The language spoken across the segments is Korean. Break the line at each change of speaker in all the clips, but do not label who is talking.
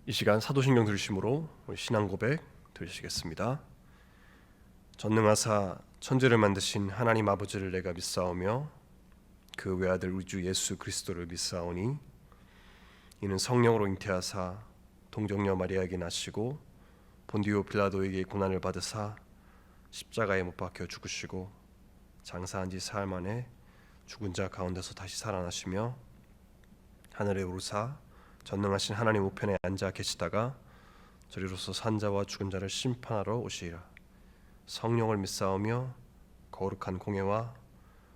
이 시간 사도신경 들으심으로 우리 신앙 고백 들으시겠습니다. 전능하사 천지를 만드신 하나님 아버지를 내가 믿사오며 그 외아들 우리 주 예수 그리스도를 믿사오니 이는 성령으로 잉태하사 동정녀 마리아에게 나시고 본디오 빌라도에게 고난을 받으사 십자가에 못 박혀 죽으시고 장사한 지 사흘 만에 죽은 자 가운데서 다시 살아나시며 하늘에 오르사 전능하신 하나님 우편에 앉아 계시다가 저리로서 산 자와 죽은 자를 심판하러 오시리라. 성령을 믿사오며 거룩한 공예와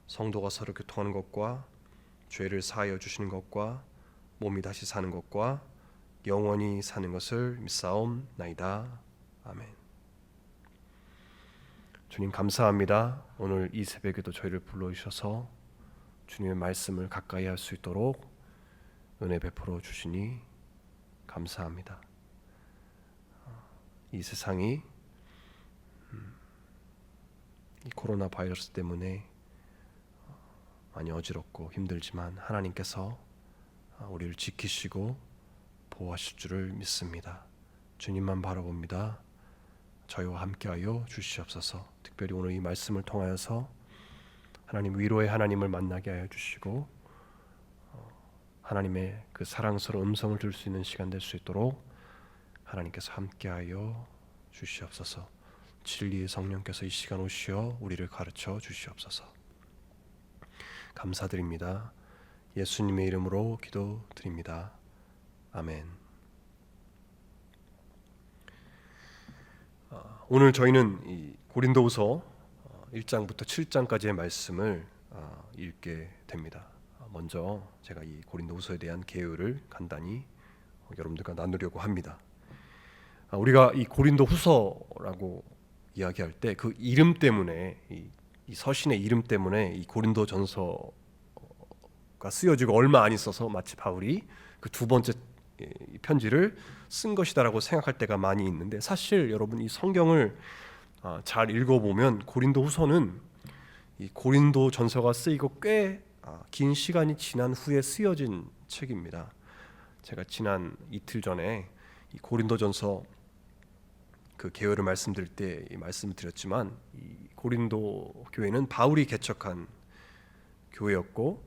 성도가 서로 교통하는 것과 죄를 사하여 주시는 것과 몸이 다시 사는 것과 영원히 사는 것을 믿사옵나이다. 아멘. 주님 감사합니다. 오늘 이 새벽에도 저희를 불러주셔서 주님의 말씀을 가까이 할 수 있도록 은혜 베풀어 주시니 감사합니다. 이 세상이 이 코로나 바이러스 때문에 많이 어지럽고 힘들지만 하나님께서 우리를 지키시고 보호하실 줄을 믿습니다. 주님만 바라봅니다. 저희와 함께하여 주시옵소서. 특별히 오늘 이 말씀을 통하여서 하나님 위로의 하나님을 만나게 하여 주시고 하나님의 그 사랑스러운 음성을 들을 수 있는 시간 될 수 있도록 하나님께서 함께하여 주시옵소서. 진리의 성령께서 이 시간 오시어 우리를 가르쳐 주시옵소서. 감사드립니다. 예수님의 이름으로 기도드립니다. 아멘. 오늘 저희는 이 고린도후서 1장부터 7장까지의 말씀을 읽게 됩니다. 먼저 제가 이 고린도후서에 대한 개요를 간단히 여러분들과 나누려고 합니다. 우리가 이 고린도후서라고 이야기할 때 그 이름 때문에 이 서신의 이름 때문에 이 고린도전서가 쓰여지고 얼마 안 있어서 마치 바울이 그 두 번째 편지를 쓴 것이다라고 생각할 때가 많이 있는데, 사실 여러분 이 성경을 잘 읽어보면 고린도후서는 이 고린도전서가 쓰이고 꽤 긴 시간이 지난 후에 쓰여진 책입니다. 제가 지난 이틀 전에 이 고린도전서 그 개요를 말씀드릴 때 말씀을 드렸지만, 이 고린도 교회는 바울이 개척한 교회였고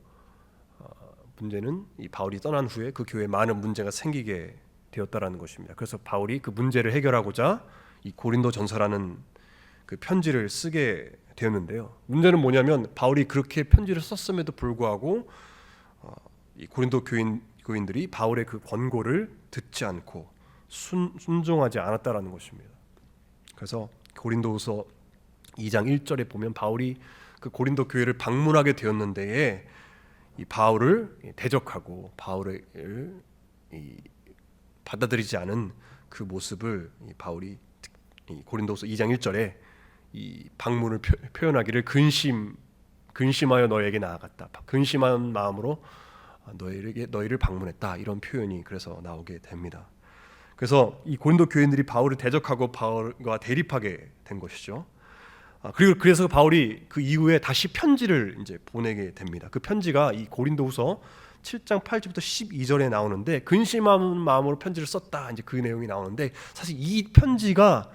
문제는 이 바울이 떠난 후에 그 교회에 많은 문제가 생기게 되었다라는 것입니다. 그래서 바울이 그 문제를 해결하고자 이 고린도전서라는 그 편지를 쓰게 되었는데요. 문제는 뭐냐면 바울이 그렇게 편지를 썼음에도 불구하고 이 고린도 교인들이 바울의 그 권고를 듣지 않고 순종하지 않았다라는 것입니다. 그래서 고린도후서 2장 1절에 보면 바울이 그 고린도 교회를 방문하게 되었는데 이 바울을 대적하고 바울을 받아들이지 않은 그 모습을 이 바울이 이 고린도후서 2장 1절에 이 방문을 표현하기를 근심하여 너에게 나아갔다. 근심한 마음으로 너희를 방문했다. 이런 표현이 그래서 나오게 됩니다. 그래서 이 고린도 교인들이 바울을 대적하고 바울과 대립하게 된 것이죠. 그리고 그래서 바울이 그 이후에 다시 편지를 이제 보내게 됩니다. 그 편지가 이 고린도후서 7장 8절부터 12절에 나오는데, 근심한 마음으로 편지를 썼다. 이제 그 내용이 나오는데, 사실 이 편지가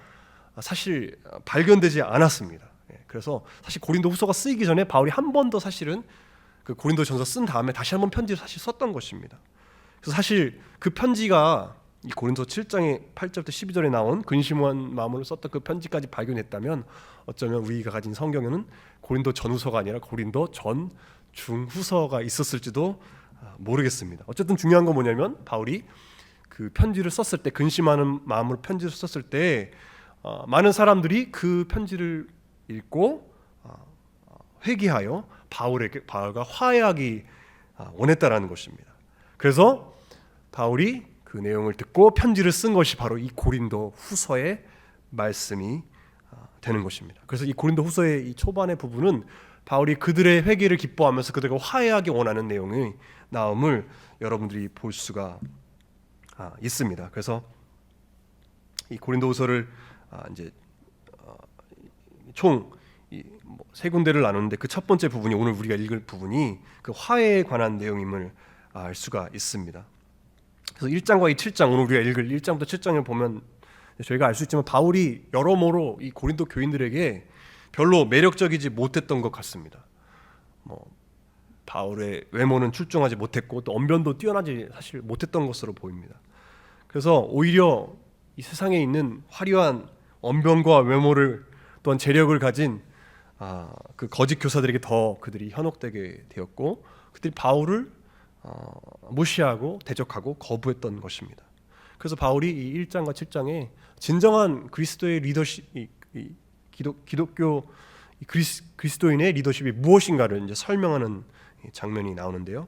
사실 발견되지 않았습니다. 그래서 사실 고린도후서가 쓰이기 전에 바울이 한 번 더 사실은 그 고린도전서 쓴 다음에 다시 한번 편지를 사실 썼던 것입니다. 그래서 사실 그 편지가 이 고린도 7장의 8절부터 12절에 나온 근심한 마음으로 썼던 그 편지까지 발견했다면 어쩌면 우리가 가진 성경에는 고린도 전후서가 아니라 고린도 전 중후서가 있었을지도 모르겠습니다. 어쨌든 중요한 건 뭐냐면 바울이 그 편지를 썼을 때, 근심하는 마음으로 편지를 썼을 때 많은 사람들이 그 편지를 읽고 회개하여 바울과 화해하기 원했다라는 것입니다. 그래서 바울이 그 내용을 듣고 편지를 쓴 것이 바로 이 고린도 후서의 말씀이 되는 것입니다. 그래서 이 고린도 후서의 이 초반의 부분은 바울이 그들의 회개를 기뻐하면서 그들과 화해하기 원하는 내용의 나옴을 여러분들이 볼 수가 있습니다. 그래서 이 고린도 후서를 이제 총 세 군데를 나누는데, 그 첫 번째 부분이 오늘 우리가 읽을 부분이 그 화해에 관한 내용임을 알 수가 있습니다. 그래서 1장과 이 7장, 오늘 우리가 읽을 1장부터 7장을 보면 저희가 알 수 있지만 바울이 여러모로 이 고린도 교인들에게 별로 매력적이지 못했던 것 같습니다. 바울의 외모는 출중하지 못했고 또 언변도 뛰어나지 사실 못했던 것으로 보입니다. 그래서 오히려 이 세상에 있는 화려한 언변과 외모를 또한 재력을 가진 그 거짓 교사들에게 더 그들이 현혹되게 되었고, 그들이 바울을 무시하고 대적하고 거부했던 것입니다. 그래서 바울이 이 1장과 7장에 진정한 그리스도의 리더십, 기독교 그리스도인의 리더십이 무엇인가를 이제 설명하는 장면이 나오는데요.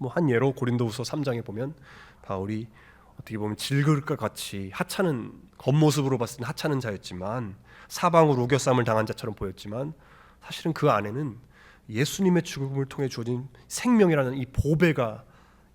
한 예로 고린도후서 3장에 보면 바울이 어떻게 보면 질그릇과 같이 하찮은, 겉모습으로 봤을 때 하찮은 자였지만, 사방으로 우겨쌈을 당한 자처럼 보였지만 사실은 그 안에는 예수님의 죽음을 통해 주어진 생명이라는 이 보배가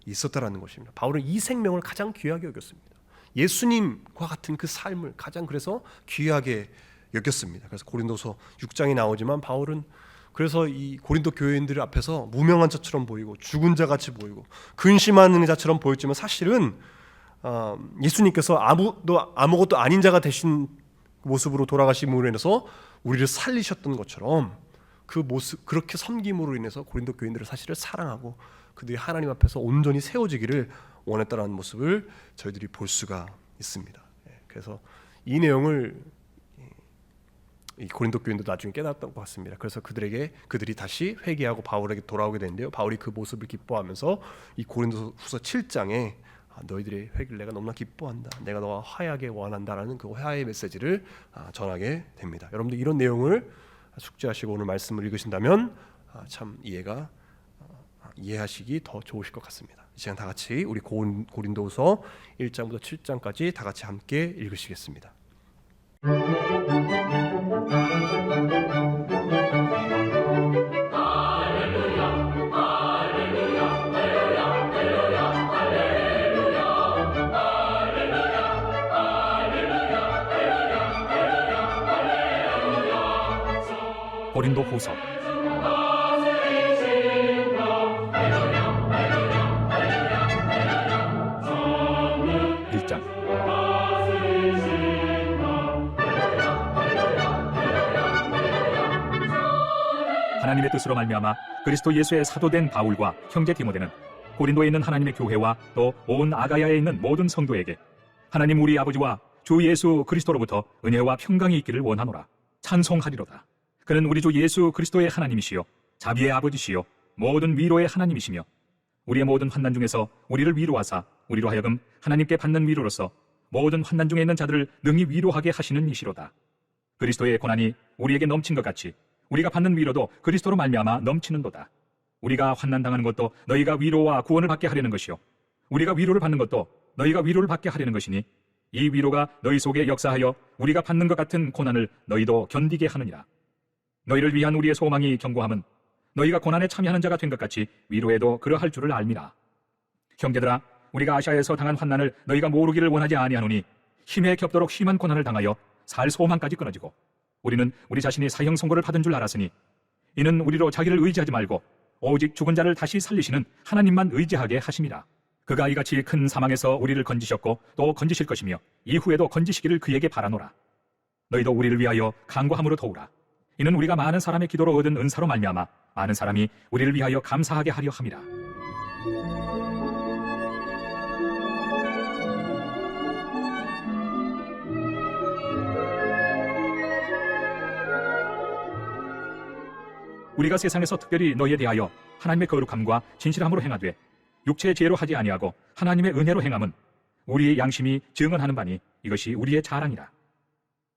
있었다라는 것입니다. 바울은 이 생명을 가장 귀하게 여겼습니다. 예수님과 같은 그 삶을 가장 그래서 귀하게 여겼습니다. 그래서 고린도서 6장에 나오지만 바울은 그래서 이 고린도 교인들 앞에서 무명한 자처럼 보이고 죽은 자 같이 보이고 근심하는 자처럼 보였지만 사실은 예수님께서 아무것도 아닌 자가 되신 모습으로 돌아가심으로 인해서 우리를 살리셨던 것처럼 그 모습, 그렇게 섬김으로 인해서 고린도 교인들을 사실을 사랑하고 그들이 하나님 앞에서 온전히 세워지기를 원했다는 모습을 저희들이 볼 수가 있습니다. 그래서 이 내용을 이 고린도 교인도 나중에 깨달았던 것 같습니다. 그래서 그들이 다시 회개하고 바울에게 돌아오게 되는데요. 바울이 그 모습을 기뻐하면서 이 고린도후서 7장에 너희들의 회개를 내가 너무나 기뻐한다, 내가 너와 화해하게 원한다라는 그 화해의 메시지를 전하게 됩니다. 여러분들 이런 내용을 숙지하시고 오늘 말씀을 읽으신다면 참 이해하시기 더 좋으실 것 같습니다. 이 시간 다 같이 우리 고린도후서 1장부터 7장까지 다 같이 함께 읽으시겠습니다.
고린도후서 1장. 하나님의 뜻으로 말미암아 그리스도 예수의 사도된 바울과 형제 디모데는 고린도에 있는 하나님의 교회와 또 온 아가야에 있는 모든 성도에게 하나님 우리 아버지와 주 예수 그리스도로부터 은혜와 평강이 있기를 원하노라. 찬송하리로다. 그는 우리 주 예수 그리스도의 하나님이시요 자비의 아버지시요 모든 위로의 하나님이시며 우리의 모든 환난 중에서 우리를 위로하사 우리로 하여금 하나님께 받는 위로로서 모든 환난 중에 있는 자들을 능히 위로하게 하시는 이시로다. 그리스도의 고난이 우리에게 넘친 것 같이 우리가 받는 위로도 그리스도로 말미암아 넘치는도다. 우리가 환난 당하는 것도 너희가 위로와 구원을 받게 하려는 것이요 우리가 위로를 받는 것도 너희가 위로를 받게 하려는 것이니 이 위로가 너희 속에 역사하여 우리가 받는 것 같은 고난을 너희도 견디게 하느니라. 너희를 위한 우리의 소망이 견고함은 너희가 고난에 참여하는 자가 된 것 같이 위로에도 그러할 줄을 알미라. 형제들아, 우리가 아시아에서 당한 환난을 너희가 모르기를 원하지 아니하노니 힘에 겹도록 심한 고난을 당하여 살 소망까지 끊어지고 우리는 우리 자신이 사형 선고를 받은 줄 알았으니 이는 우리로 자기를 의지하지 말고 오직 죽은 자를 다시 살리시는 하나님만 의지하게 하심이라. 그가 이같이 큰 사망에서 우리를 건지셨고 또 건지실 것이며 이후에도 건지시기를 그에게 바라노라. 너희도 우리를 위하여 간구함으로 도우라. 이는 우리가 많은 사람의 기도로 얻은 은사로 말미암아 많은 사람이 우리를 위하여 감사하게 하려 함이라. 우리가 세상에서 특별히 너희에 대하여 하나님의 거룩함과 진실함으로 행하되 육체의 지혜로 하지 아니하고 하나님의 은혜로 행함은 우리의 양심이 증언하는 바니 이것이 우리의 자랑이라.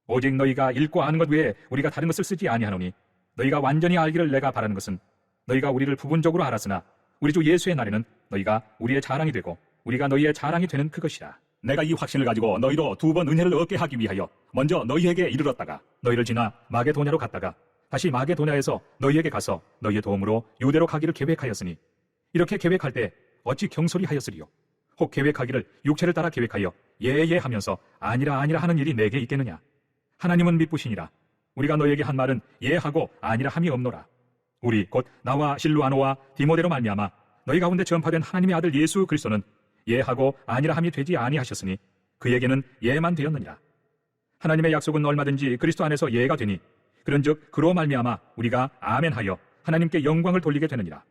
오직 너희가 읽고 아는 것 외에 우리가 다른 것을 쓰지 아니하노니 너희가 완전히 알기를 내가 바라는 것은 너희가 우리를 부분적으로 알았으나 우리 주 예수의 날에는 너희가 우리의 자랑이 되고 우리가 너희의 자랑이 되는 그것이라. 내가 이 확신을 가지고 너희로 2번 은혜를 얻게 하기 위하여 먼저 너희에게 이르렀다가 너희를 지나 마게도냐로 갔다가 다시 마게도냐에서 너희에게 가서 너희의 도움으로 유대로 가기를 계획하였으니 이렇게 계획할 때 어찌 경솔히 하였으리요. 혹 계획하기를 육체를 따라 계획하여 예예 하면서 아니라 하는 일이 내게 있겠느냐. 하나님은 미쁘시니라. 우리가 너희에게 한 말은 예하고 아니라 함이 없노라. 우리 곧 나와 실루아노와 디모데로 말미암아 너희 가운데 전파된 하나님의 아들 예수 그리스도는 예하고 아니라 함이 되지 아니하셨으니 그에게는 예만 되었느니라. 하나님의 약속은 얼마든지 그리스도 안에서 예가 되니 그런즉 그로 말미암아 우리가 아멘하여 하나님께 영광을 돌리게 되느니라.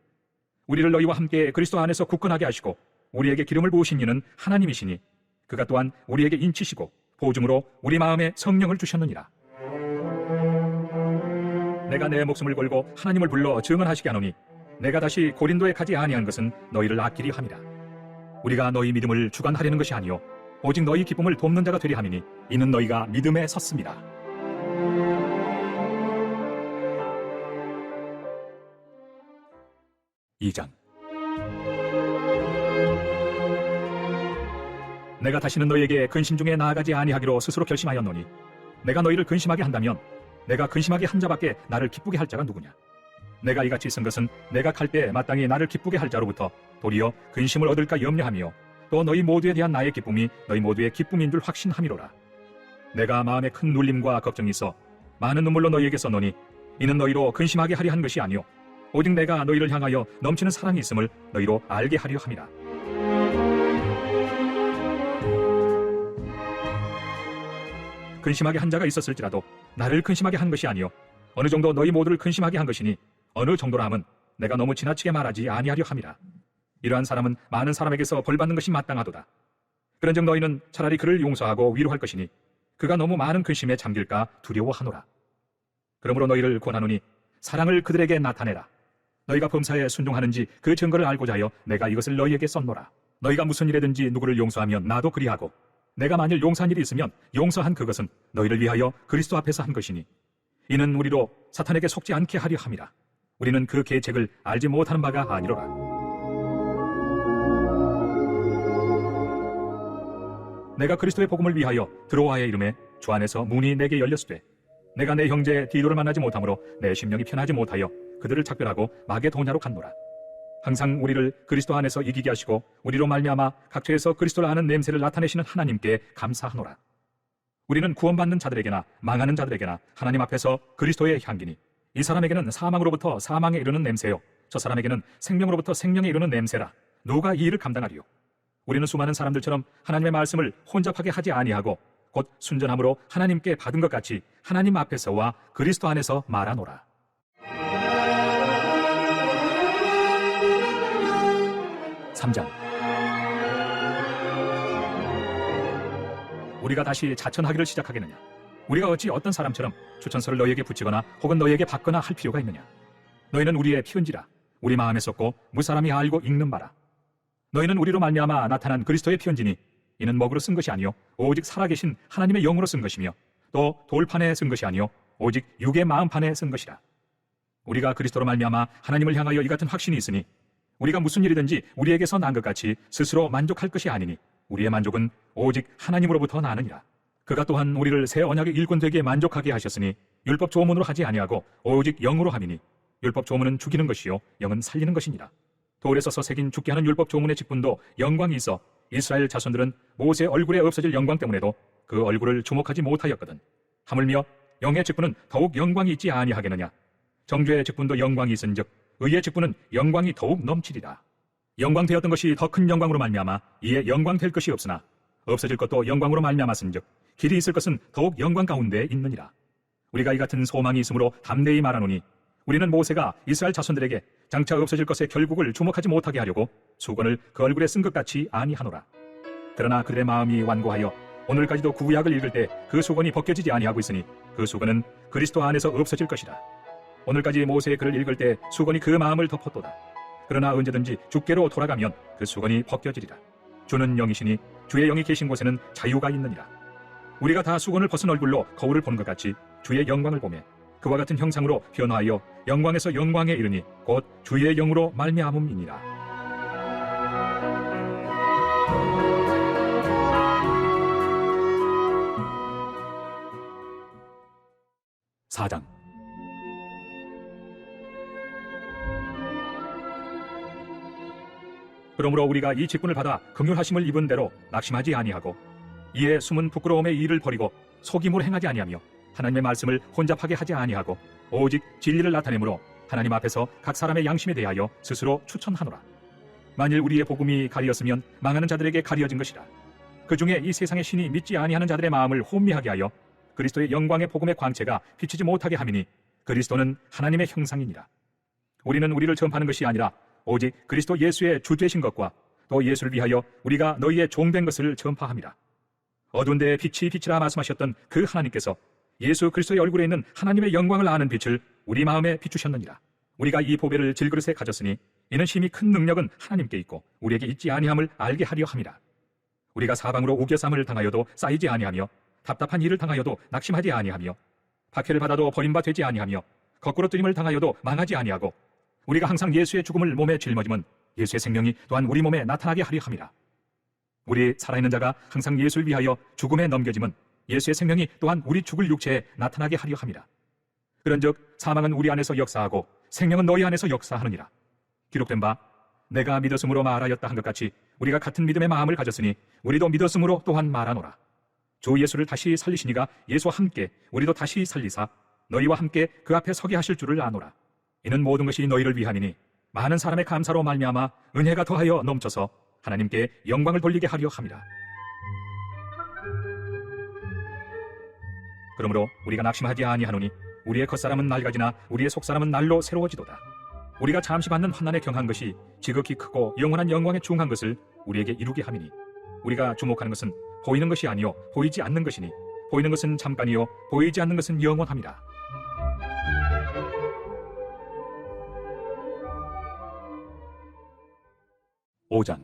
우리를 너희와 함께 그리스도 안에서 굳건하게 하시고 우리에게 기름을 부으신 이는 하나님이시니 그가 또한 우리에게 인치시고 보증으로 우리 마음에 성령을 주셨느니라. 내가 내 목숨을 걸고 하나님을 불러 증언하시게 하노니 내가 다시 고린도에 가지 아니한 것은 너희를 아끼리 함이라. 우리가 너희 믿음을 주관하려는 것이 아니요 오직 너희 기쁨을 돕는 자가 되리 함이니 이는 너희가 믿음에 섰습니다. 2장. 내가 다시는 너희에게 근심 중에 나아가지 아니하기로 스스로 결심하였노니 내가 너희를 근심하게 한다면 내가 근심하게 한 자밖에 나를 기쁘게 할 자가 누구냐. 내가 이같이 쓴 것은 내가 갈 때 마땅히 나를 기쁘게 할 자로부터 도리어 근심을 얻을까 염려하며 또 너희 모두에 대한 나의 기쁨이 너희 모두의 기쁨인 줄 확신함이로라. 내가 마음에 큰 눌림과 걱정이 있어 많은 눈물로 너희에게 썼노니 이는 너희로 근심하게 하려 한 것이 아니요 오직 내가 너희를 향하여 넘치는 사랑이 있음을 너희로 알게 하려 함이라. 근심하게 한 자가 있었을지라도 나를 근심하게 한 것이 아니요 어느 정도 너희 모두를 근심하게 한 것이니 어느 정도라 함은 내가 너무 지나치게 말하지 아니하려 함이라. 이러한 사람은 많은 사람에게서 벌받는 것이 마땅하도다. 그런즉 너희는 차라리 그를 용서하고 위로할 것이니 그가 너무 많은 근심에 잠길까 두려워하노라. 그러므로 너희를 권하노니 사랑을 그들에게 나타내라. 너희가 범사에 순종하는지 그 증거를 알고자 하여 내가 이것을 너희에게 썼노라. 너희가 무슨 일에든지 누구를 용서하면 나도 그리하고 내가 만일 용서한 일이 있으면 용서한 그것은 너희를 위하여 그리스도 앞에서 한 것이니 이는 우리로 사탄에게 속지 않게 하려 함이라. 우리는 그 계책을 알지 못하는 바가 아니로라. 내가 그리스도의 복음을 위하여 드로아의 이름에 주 안에서 문이 내게 열렸으되 내가 내 형제 디도를 만나지 못하므로 내 심령이 편하지 못하여 그들을 작별하고 마게도냐로 갔노라. 항상 우리를 그리스도 안에서 이기게 하시고 우리로 말미암아 각처에서 그리스도를 아는 냄새를 나타내시는 하나님께 감사하노라. 우리는 구원받는 자들에게나 망하는 자들에게나 하나님 앞에서 그리스도의 향기니 이 사람에게는 사망으로부터 사망에 이르는 냄새요 저 사람에게는 생명으로부터 생명에 이르는 냄새라. 누가 이 일을 감당하리요? 우리는 수많은 사람들처럼 하나님의 말씀을 혼잡하게 하지 아니하고 곧 순전함으로 하나님께 받은 것 같이 하나님 앞에서와 그리스도 안에서 말하노라. (3장) 우리가 다시 자천하기를 시작하겠느냐? 우리가 어찌 어떤 사람처럼 추천서를 너희에게 붙이거나 혹은 너희에게 받거나 할 필요가 있느냐? 너희는 우리의 편지라. 우리 마음에 썼고 무사람이 알고 읽는 바라. 너희는 우리로 말미암아 나타난 그리스도의 편지니 이는 먹으로 쓴 것이 아니요 오직 살아계신 하나님의 영으로 쓴 것이며 또 돌판에 쓴 것이 아니요 오직 육의 마음판에 쓴 것이라. 우리가 그리스도로 말미암아 하나님을 향하여 이 같은 확신이 있으니 우리가 무슨 일이든지 우리에게서 난 것 같이 스스로 만족할 것이 아니니 우리의 만족은 오직 하나님으로부터 나느니라. 그가 또한 우리를 새 언약의 일꾼 되게 만족하게 하셨으니 율법 조문으로 하지 아니하고 오직 영으로 함이니 율법 조문은 죽이는 것이요 영은 살리는 것이니라. 돌에 써서 새긴 죽게 하는 율법 조문의 직분도 영광이 있어 이스라엘 자손들은 모세의 얼굴에 없어질 영광 때문에도 그 얼굴을 주목하지 못하였거든. 하물며 영의 직분은 더욱 영광이 있지 아니하겠느냐? 정죄의 직분도 영광이 있은즉 의의 직분은 영광이 더욱 넘치리라. 영광 되었던 것이 더 큰 영광으로 말미암아 이에 영광 될 것이 없으나 없어질 것도 영광으로 말미암았은즉 길이 있을 것은 더욱 영광 가운데 있느니라. 우리가 이 같은 소망이 있으므로 담대히 말하노니 우리는 모세가 이스라엘 자손들에게 장차 없어질 것의 결국을 주목하지 못하게 하려고 수건을 그 얼굴에 쓴 것 같이 아니하노라. 그러나 그들의 마음이 완고하여 오늘까지도 구약을 읽을 때 그 수건이 벗겨지지 아니하고 있으니 그 수건은 그리스도 안에서 없어질 것이라. 오늘까지 모세의 글을 읽을 때 수건이 그 마음을 덮었도다. 그러나 언제든지 주께로 돌아가면 그 수건이 벗겨지리라. 주는 영이시니 주의 영이 계신 곳에는 자유가 있느니라. 우리가 다 수건을 벗은 얼굴로 거울을 보는 것 같이 주의 영광을 보매 그와 같은 형상으로 변화하여 영광에서 영광에 이르니 곧 주의 영으로 말미암음이니라. (4장) 그러므로 우리가 이 직분을 받아 긍휼하심을 입은 대로 낙심하지 아니하고 이에 숨은 부끄러움의 일을 버리고 속임으로 행하지 아니하며 하나님의 말씀을 혼잡하게 하지 아니하고 오직 진리를 나타내므로 하나님 앞에서 각 사람의 양심에 대하여 스스로 추천하노라. 만일 우리의 복음이 가리었으면 망하는 자들에게 가리어진 것이라. 그 중에 이 세상의 신이 믿지 아니하는 자들의 마음을 혼미하게 하여 그리스도의 영광의 복음의 광채가 비치지 못하게 함이니 그리스도는 하나님의 형상이니라. 우리는 우리를 전파하는 것이 아니라 오직 그리스도 예수의 주 되신 것과 또 예수를 위하여 우리가 너희의 종된 것을 전파함이라. 어두운 데에 빛이 빛이라 말씀하셨던 그 하나님께서 예수 그리스도의 얼굴에 있는 하나님의 영광을 아는 빛을 우리 마음에 비추셨느니라. 우리가 이 보배를 질그릇에 가졌으니 이는 심히 큰 능력은 하나님께 있고 우리에게 있지 아니함을 알게 하려 함이라. 우리가 사방으로 우겨쌈을 당하여도 쌓이지 아니하며 답답한 일을 당하여도 낙심하지 아니하며 박해를 받아도 버림바 되지 아니하며 거꾸로 뜨림을 당하여도 망하지 아니하고 우리가 항상 예수의 죽음을 몸에 짊어짐은 예수의 생명이 또한 우리 몸에 나타나게 하려 함이라. 우리 살아있는 자가 항상 예수를 위하여 죽음에 넘겨짐은 예수의 생명이 또한 우리 죽을 육체에 나타나게 하려 함이라. 그런즉 사망은 우리 안에서 역사하고 생명은 너희 안에서 역사하느니라. 기록된 바 내가 믿었으므로 말하였다 한 것 같이 우리가 같은 믿음의 마음을 가졌으니 우리도 믿었으므로 또한 말하노라. 주 예수를 다시 살리시니가 예수와 함께 우리도 다시 살리사 너희와 함께 그 앞에 서게 하실 줄을 아노라. 이는 모든 것이 너희를 위함이니 많은 사람의 감사로 말미암아 은혜가 더하여 넘쳐서 하나님께 영광을 돌리게 하려 함이라. 그러므로 우리가 낙심하지 아니하노니 우리의 겉사람은 낡아지나 우리의 속사람은 날로 새로워지도다. 우리가 잠시 받는 환난에 경한 것이 지극히 크고 영원한 영광에 중한 것을 우리에게 이루게 함이니 우리가 주목하는 것은 보이는 것이 아니요 보이지 않는 것이니 보이는 것은 잠깐이요 보이지 않는 것은 영원함이라. (5장)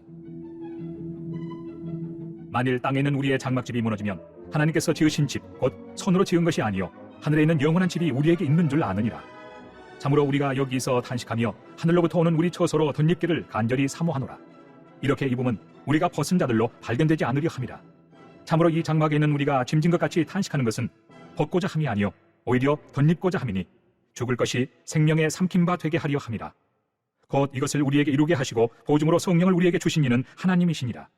만일 땅에 있는 우리의 장막집이 무너지면 하나님께서 지으신 집 곧 손으로 지은 것이 아니요 하늘에 있는 영원한 집이 우리에게 있는 줄 아느니라. 참으로 우리가 여기서 탄식하며 하늘로부터 오는 우리 처소로 덧입기를 간절히 사모하노라. 이렇게 입음은 우리가 벗은 자들로 발견되지 않으려 함이라. 참으로 이 장막에 있는 우리가 짐진 것 같이 탄식하는 것은 벗고자 함이 아니요 오히려 덧입고자 함이니 죽을 것이 생명에 삼킨 바 되게 하려 함이라. 곧 이것을 우리에게 이루게 하시고 보증으로 성령을 우리에게 주신 이는 하나님이시니라.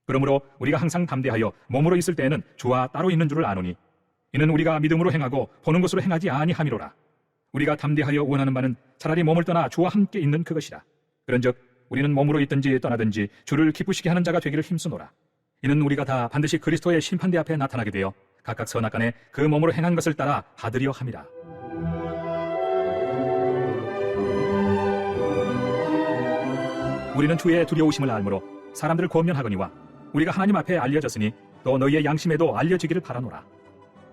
그러므로 우리가 항상 담대하여 몸으로 있을 때에는 주와 따로 있는 줄을 아노니 이는 우리가 믿음으로 행하고 보는 것으로 행하지 아니함이로라. 우리가 담대하여 원하는 바는 차라리 몸을 떠나 주와 함께 있는 그것이라. 그런즉 우리는 몸으로 있든지 떠나든지 주를 기쁘시게 하는 자가 되기를 힘쓰노라. 이는 우리가 다 반드시 그리스도의 심판대 앞에 나타나게 되어 각각 선악간에 그 몸으로 행한 것을 따라 받으려 함이라. 우리는 주의 두려우심을 알므로 사람들을 권면하거니와 우리가 하나님 앞에 알려졌으니 또 너희의 양심에도 알려지기를 바라노라.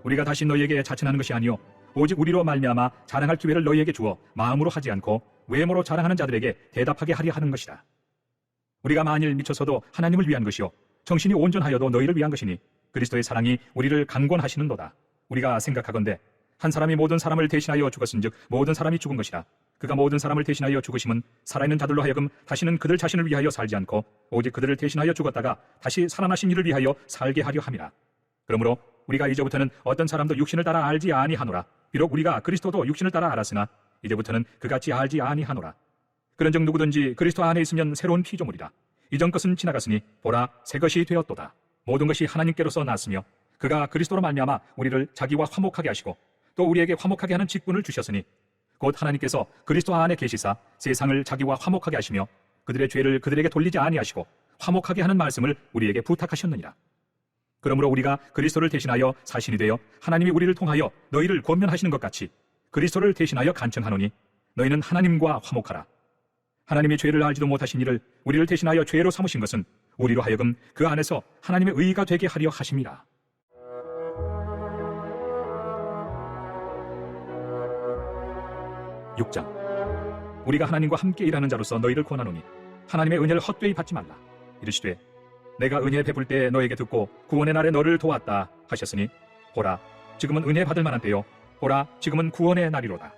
우리가 다시 너희에게 자천하는 것이 아니요 오직 우리로 말미암아 자랑할 기회를 너희에게 주어 마음으로 하지 않고 외모로 자랑하는 자들에게 대답하게 하려 하는 것이다. 우리가 만일 미쳐서도 하나님을 위한 것이요 정신이 온전하여도 너희를 위한 것이니 그리스도의 사랑이 우리를 강권하시는도다. 우리가 생각하건대 한 사람이 모든 사람을 대신하여 죽었은즉 모든 사람이 죽은 것이라. 그가 모든 사람을 대신하여 죽으심은 살아있는 자들로 하여금 다시는 그들 자신을 위하여 살지 않고 오직 그들을 대신하여 죽었다가 다시 살아나신 이를 위하여 살게 하려 함이라. 그러므로 우리가 이제부터는 어떤 사람도 육신을 따라 알지 아니하노라. 비록 우리가 그리스도도 육신을 따라 알았으나 이제부터는 그같이 알지 아니하노라. 그런즉 누구든지 그리스도 안에 있으면 새로운 피조물이라. 이전 것은 지나갔으니 보라 새 것이 되었도다. 모든 것이 하나님께로서 났으며 그가 그리스도로 말미암아 우리를 자기와 화목하게 하시고 또 우리에게 화목하게 하는 직분을 주셨으니 곧 하나님께서 그리스도 안에 계시사 세상을 자기와 화목하게 하시며 그들의 죄를 그들에게 돌리지 아니하시고 화목하게 하는 말씀을 우리에게 부탁하셨느니라. 그러므로 우리가 그리스도를 대신하여 사신이 되어 하나님이 우리를 통하여 너희를 권면하시는 것 같이 그리스도를 대신하여 간청하노니 너희는 하나님과 화목하라. 하나님이 죄를 알지도 못하신 이를 우리를 대신하여 죄로 삼으신 것은 우리로 하여금 그 안에서 하나님의 의가 되게 하려 하심이라. (6장) 우리가 하나님과 함께 일하는 자로서 너희를 권하노니 하나님의 은혜를 헛되이 받지 말라. 이르시되 내가 은혜 베풀 때 너에게 듣고 구원의 날에 너를 도왔다 하셨으니 보라 지금은 은혜 받을 만한 때요 보라 지금은 구원의 날이로다.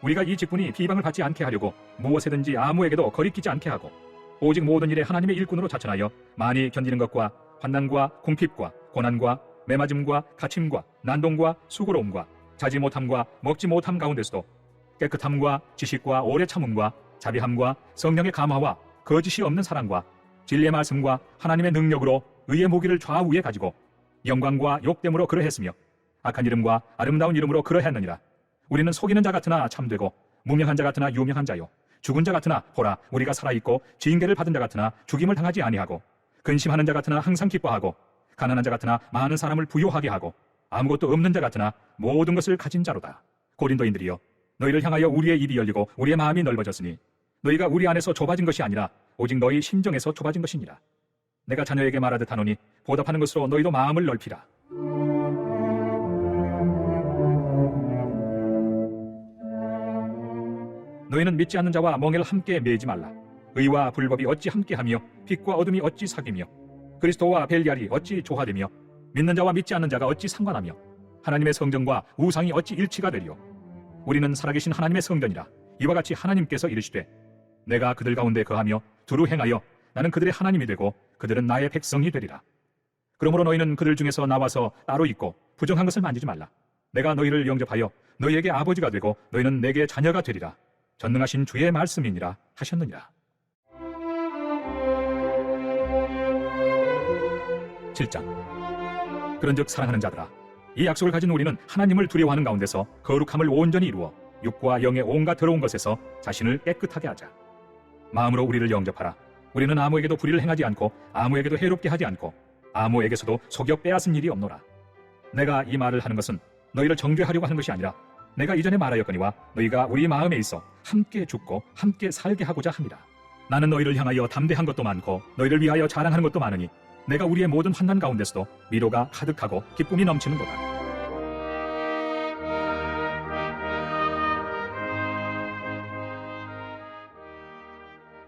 우리가 이 직분이 비방을 받지 않게 하려고 무엇에든지 아무에게도 거리끼지 않게 하고 오직 모든 일에 하나님의 일꾼으로 자천하여 많이 견디는 것과 환난과 궁핍과 고난과 매맞음과 갇힘과 난동과 수고로움과 자지 못함과 먹지 못함 가운데서도 깨끗함과 지식과 오래 참음과 자비함과 성령의 감화와 거짓이 없는 사랑과 진리의 말씀과 하나님의 능력으로 의의 무기를 좌우에 가지고 영광과 욕됨으로 그러했으며 악한 이름과 아름다운 이름으로 그러했느니라. 우리는 속이는 자 같으나 참되고 무명한 자 같으나 유명한 자요 죽은 자 같으나 보라 우리가 살아있고 징계를 받은 자 같으나 죽임을 당하지 아니하고 근심하는 자 같으나 항상 기뻐하고 가난한 자 같으나 많은 사람을 부요하게 하고 아무것도 없는 자 같으나 모든 것을 가진 자로다. 고린도인들이여 너희를 향하여 우리의 입이 열리고 우리의 마음이 넓어졌으니 너희가 우리 안에서 좁아진 것이 아니라 오직 너희 심정에서 좁아진 것이니라. 내가 자녀에게 말하듯 하노니 보답하는 것으로 너희도 마음을 넓히라. 너희는 믿지 않는 자와 멍에를 함께 매지 말라. 의와 불법이 어찌 함께하며 빛과 어둠이 어찌 사귀며 그리스도와 벨리알이 어찌 조화되며 믿는 자와 믿지 않는 자가 어찌 상관하며 하나님의 성전과 우상이 어찌 일치가 되리요. 우리는 살아계신 하나님의 성전이라. 이와 같이 하나님께서 이르시되 내가 그들 가운데 거하며 두루 행하여 나는 그들의 하나님이 되고 그들은 나의 백성이 되리라. 그러므로 너희는 그들 중에서 나와서 따로 있고 부정한 것을 만지지 말라. 내가 너희를 영접하여 너희에게 아버지가 되고 너희는 내게 자녀가 되리라. 전능하신 주의 말씀이니라 하셨느니라. 7장. 그런즉 사랑하는 자들아 이 약속을 가진 우리는 하나님을 두려워하는 가운데서 거룩함을 온전히 이루어 육과 영의 온갖 더러운 것에서 자신을 깨끗하게 하자. 마음으로 우리를 영접하라. 우리는 아무에게도 불의를 행하지 않고 아무에게도 해롭게 하지 않고 아무에게서도 속여 빼앗은 일이 없노라. 내가 이 말을 하는 것은 너희를 정죄하려고 하는 것이 아니라 내가 이전에 말하였거니와 너희가 우리 마음에 있어 함께 죽고 함께 살게 하고자 합니다. 나는 너희를 향하여 담대한 것도 많고 너희를 위하여 자랑하는 것도 많으니 내가 우리의 모든 환난 가운데서도 위로가 가득하고 기쁨이 넘치는도다.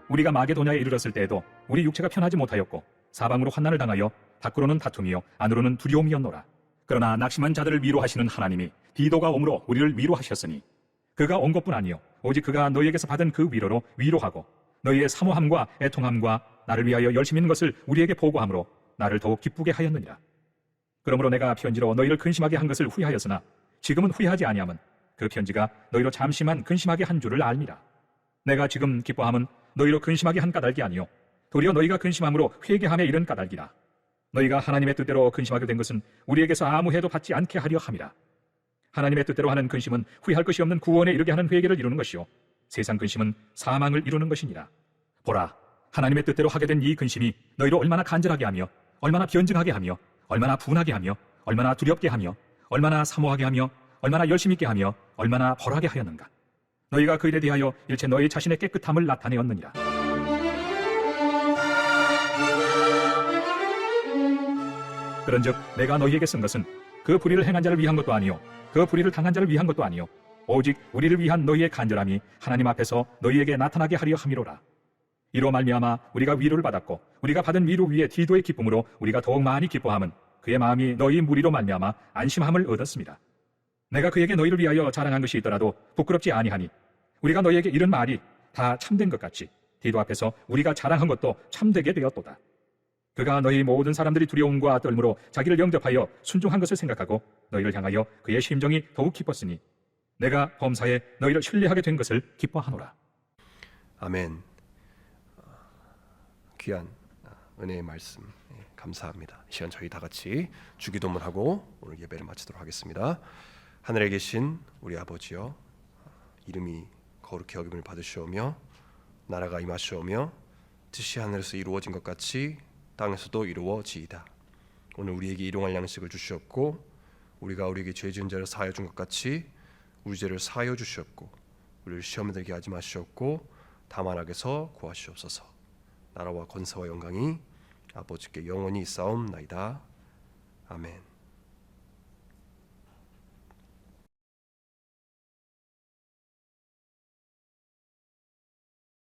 우리가 마게도냐에 이르렀을 때에도 우리 육체가 편하지 못하였고 사방으로 환난을 당하여 밖으로는 다툼이요 안으로는 두려움이었노라. 그러나 낙심한 자들을 위로하시는 하나님이 디도가 옴으로 우리를 위로하셨으니 그가 온 것뿐 아니요 오직 그가 너희에게서 받은 그 위로로 위로하고 너희의 사모함과 애통함과 나를 위하여 열심히 있는 것을 우리에게 보고함으로 나를 더욱 기쁘게 하였느니라. 그러므로 내가 편지로 너희를 근심하게 한 것을 후회하였으나 지금은 후회하지 아니함은 그 편지가 너희로 잠시만 근심하게 한 줄을 알미라. 내가 지금 기뻐함은 너희로 근심하게 한 까닭이 아니요 도리어 너희가 근심함으로 회개함에 이른 까닭이라. 너희가 하나님의 뜻대로 근심하게 된 것은 우리에게서 아무 해도 받지 않게 하려 함이라. 하나님의 뜻대로 하는 근심은 후회할 것이 없는 구원에 이르게 하는 회개를 이루는 것이요 세상 근심은 사망을 이루는 것이니라. 보라, 하나님의 뜻대로 하게 된 이 근심이 너희로 얼마나 간절하게 하며 얼마나 변증하게 하며 얼마나 분하게 하며 얼마나 두렵게 하며 얼마나 사모하게 하며 얼마나 열심 있게 하며 얼마나 벌하게 하였는가. 너희가 그 일에 대하여 일체 너희 자신의 깨끗함을 나타내었느니라. 그런즉 내가 너희에게 쓴 것은 그 불의를 행한 자를 위한 것도 아니요 그 불의를 당한 자를 위한 것도 아니요 오직 우리를 위한 너희의 간절함이 하나님 앞에서 너희에게 나타나게 하려 함이로라. 이로 말미암아 우리가 위로를 받았고 우리가 받은 위로 위에 디도의 기쁨으로 우리가 더욱 많이 기뻐함은 그의 마음이 너희 무리로 말미암아 안심함을 얻었습니다. 내가 그에게 너희를 위하여 자랑한 것이 있더라도 부끄럽지 아니하니 우리가 너희에게 이른 말이 다 참된 것 같이 디도 앞에서 우리가 자랑한 것도 참되게 되었도다. 그가 너희 모든 사람들이 두려움과 떨므로 자기를 영접하여 순종한 것을 생각하고 너희를 향하여 그의 심정이 더욱 기뻤으니 내가 범사에 너희를 신뢰하게 된 것을 기뻐하노라.
아멘. 귀한 은혜의 말씀 감사합니다. 이 시간 저희 다 같이 주기도문하고 오늘 예배를 마치도록 하겠습니다. 하늘에 계신 우리 아버지여, 이름이 거룩히 여김을 받으시오며 나라가 임하시오며 뜻이 하늘에서 이루어진 것 같이 땅에서도 이루어지이다. 오늘 우리에게 일용할 양식을 주시옵고 우리가 우리에게 죄 지은 자를 사하여 준 것 같이 우리 죄를 사하여 주시옵고 우리를 시험에 들게 하지 마시옵고 다만 악에서 구하시옵소서. 나라와 권세와 영광이 아버지께 영원히 있사옵나이다. 아멘.